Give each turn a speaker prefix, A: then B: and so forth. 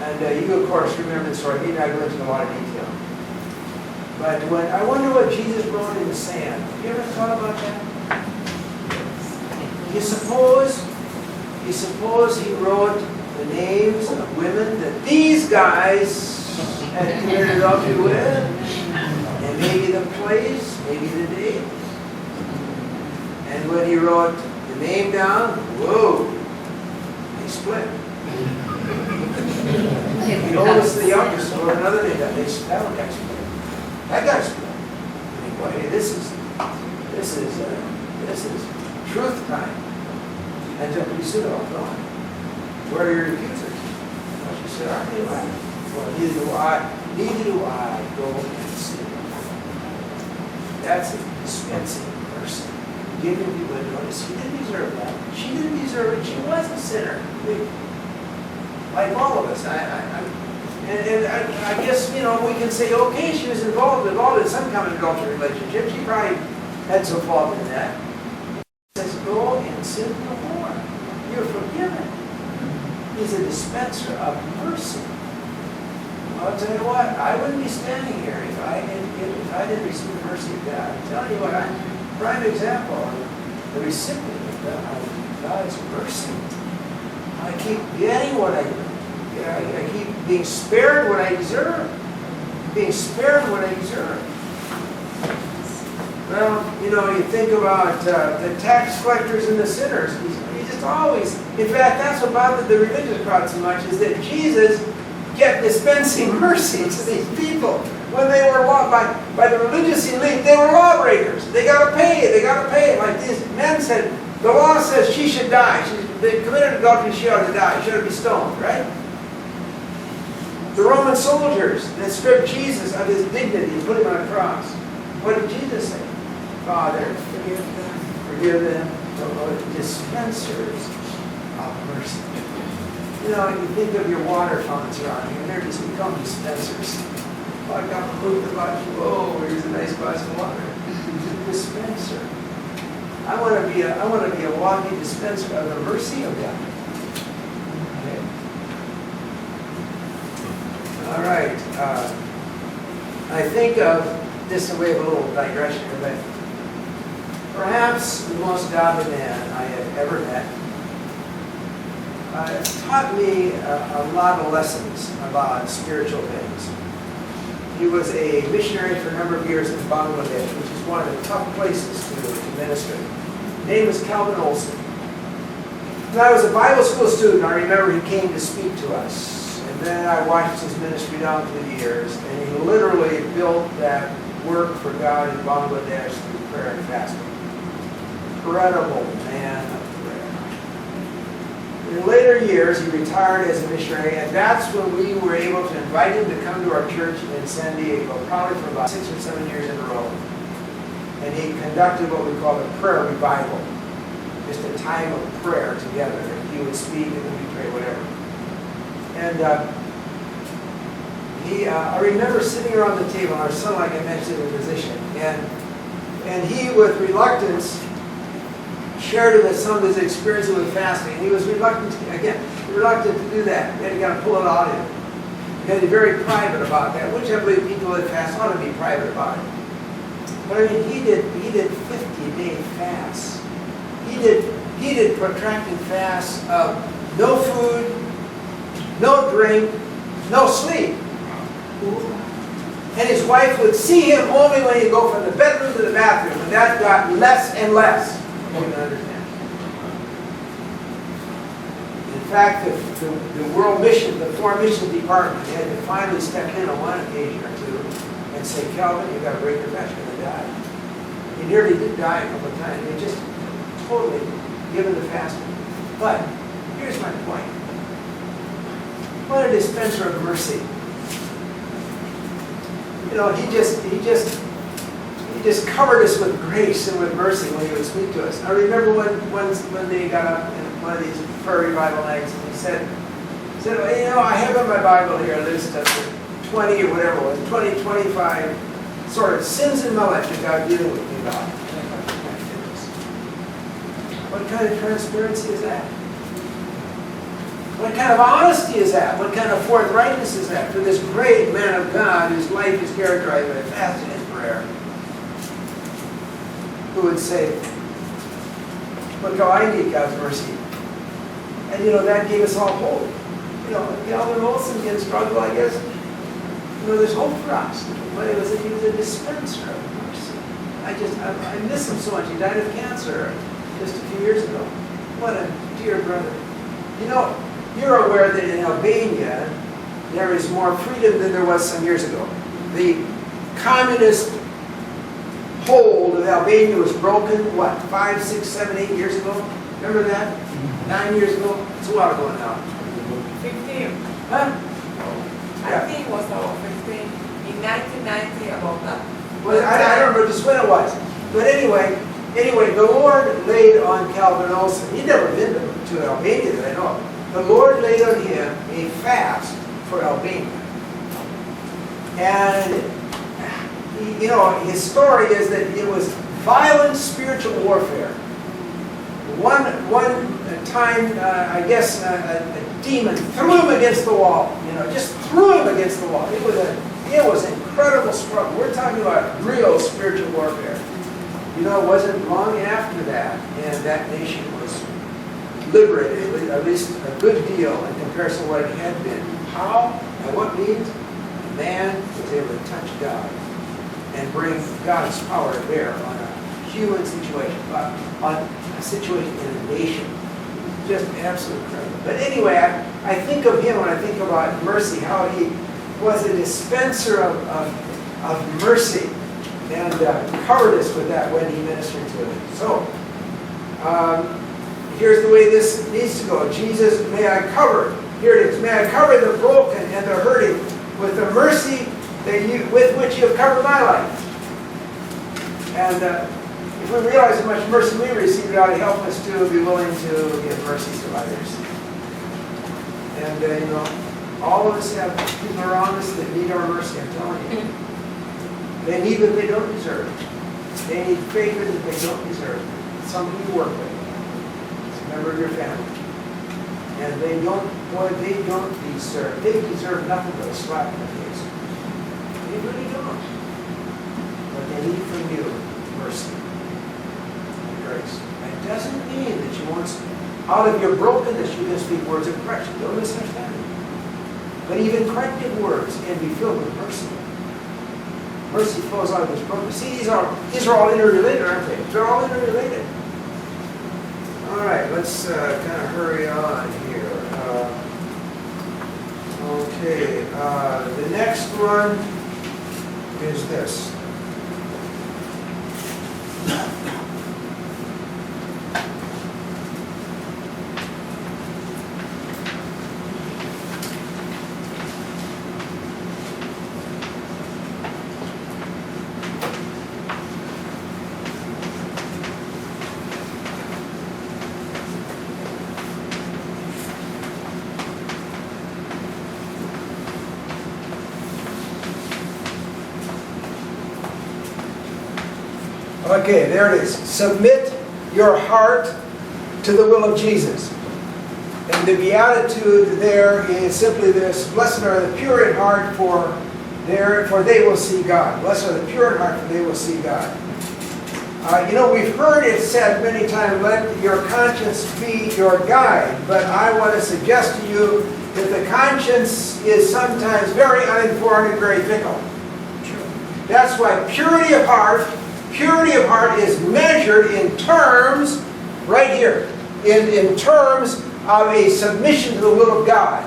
A: And you, of course, remember the story. Maybe I go into a lot of detail. But I wonder what Jesus wrote in the sand. Have you ever thought about that? You suppose he wrote the names of women that these guys had committed adultery with, and maybe the place, maybe the date. And when he wrote the name down, whoa, they split. The oldest, the youngest, or another name that one got split. That got split. I think, well, hey, this is truth time. And so pretty soon, oh, God, where are your accusers? Well, she said, aren't they right? Well, neither do I go and sin. That's a dispensing person. Giving people a notice. He didn't deserve that. She didn't deserve it. She was a sinner. Like all of us. And I guess, we can say, okay, she was involved in some kind of adultery relationship. She probably had some fault in that. He says, go and sin no more. You're forgiven. He's a dispenser of mercy. Well, I'll tell you what, I wouldn't be standing here if I didn't receive the mercy of God. I'm telling you what, I'm a prime example of the recipient of God's mercy. I keep getting what I keep being spared what I deserve. Being spared what I deserve. Well, you think about the tax collectors and the sinners. He just always, in fact, that's what bothered the religious crowd so much, is that Jesus kept dispensing mercy to these people. When they were by the religious elite, they were lawbreakers. They got to pay. Like these men said, the law says she should die. They committed adultery, she ought to die. She ought to be stoned, right? The Roman soldiers that stripped Jesus of his dignity and put him on a cross. What did Jesus say? Father, forgive them, dispensers of mercy. You think of your water fountains around here, and they're just become dispensers. Oh, I got to move the bottle. Oh, here's a nice glass of water. Dispenser. I want to be a walking dispenser of the mercy of God. Okay. All right. I think of this in a way of a little digression here, but perhaps the most godly man I have ever met taught me a lot of lessons about spiritual things. He was a missionary for a number of years in Bangladesh, which is one of the tough places to minister. His name was Calvin Olson. When I was a Bible school student, I remember he came to speak to us. And then I watched his ministry down through the years, and he literally built that work for God in Bangladesh through prayer and fasting. Incredible man of prayer. In later years, he retired as a missionary, and that's when we were able to invite him to come to our church in San Diego, probably for about 6 or 7 years in a row. And he conducted what we call a prayer revival, just a time of prayer together. He would speak, and then we'd pray, whatever. And I remember sitting around the table, and our son, like I mentioned, was a physician, and he, with reluctance, shared with us some of his experiences with fasting. He was reluctant to do that. He had to kind of pull it out of him. He had to be very private about that, which I believe people that fast ought to be private about it. But I mean, he did 50-day fasts. He did protracted fasts of no food, no drink, no sleep. And his wife would see him only when he'd go from the bedroom to the bathroom, and that got less and less. You can understand. In fact, the world mission, the foreign mission department, had to finally step in on one occasion or two and say, Calvin, you've got to break your fast, you're going to die. He nearly did die a couple of times. They just totally given the fasting. But here's my point. What a dispenser of mercy. He just covered us with grace and with mercy when he would speak to us. I remember when they got up in one of these prayer revival nights, and he said, well, I have in my Bible here a list of 20 or whatever it was, 20, 25 sort of sins in my life that God dealing with me about. What kind of transparency is that? What kind of honesty is that? What kind of forthrightness is that for this great man of God whose life is characterized by fasting and prayer? Who would say, look how I need God's mercy. And that gave us all hope. Calvin Olson didn't struggle, I guess. There's hope for us. But he was a dispenser of mercy. I miss him so much. He died of cancer just a few years ago. What a dear brother. You're aware that in Albania, there is more freedom than there was some years ago. The communist hold of Albania was broken, 5, 6, 7, 8 years ago? Remember that? 9 years ago? It's a while ago now.
B: 15.
A: Huh?
B: I think it was about 15. In 1990, about that.
A: Well, I don't remember just when it was. But anyway, the Lord laid on Calvin Olson. He'd never been to Albania that I know of. The Lord laid on him a fast for Albania. And, his story is that it was violent spiritual warfare. One time, I guess, a demon threw him against the wall. Just threw him against the wall. It was an incredible struggle. We're talking about real spiritual warfare. It wasn't long after that, and that nation was liberated, at least a good deal in comparison to what it had been. How and what means? Man was able to touch God and bring God's power to bear on a human situation, on a situation in a nation. Just absolutely incredible. But anyway, I think of him when I think about mercy, how he was a dispenser of mercy, and covered us with that when he ministered to us. So, here's the way this needs to go. Jesus, may I cover, here it is, may I cover the broken and the hurting with the mercy with which you have covered my life. And if we realize how much mercy we receive, it ought to help us to be willing to give mercy to others. And, all of us have people around us that need our mercy, I'm telling you. They need what they don't deserve. They need favor that they don't deserve. Somebody you work with. It's a member of your family. And they don't deserve. They deserve nothing but a slap in the face. They really don't. But they need from you mercy and grace. That doesn't mean that you won't, out of your brokenness, you can speak words of correction. Don't misunderstand it. But even corrective words can be filled with mercy. Mercy flows out of this brokenness. See, these are all interrelated, aren't they? They're all interrelated. All right, let's kind of hurry on here. Okay, the next one is this. Okay, there it is. Submit your heart to the will of Jesus. And the beatitude there is simply this: blessed are the pure in heart, for they will see God. Blessed are the pure in heart, for they will see God. We've heard it said many times, let your conscience be your guide. But I want to suggest to you that the conscience is sometimes very uninformed and very fickle. That's why purity of heart is measured in terms, right here, in terms of a submission to the will of God.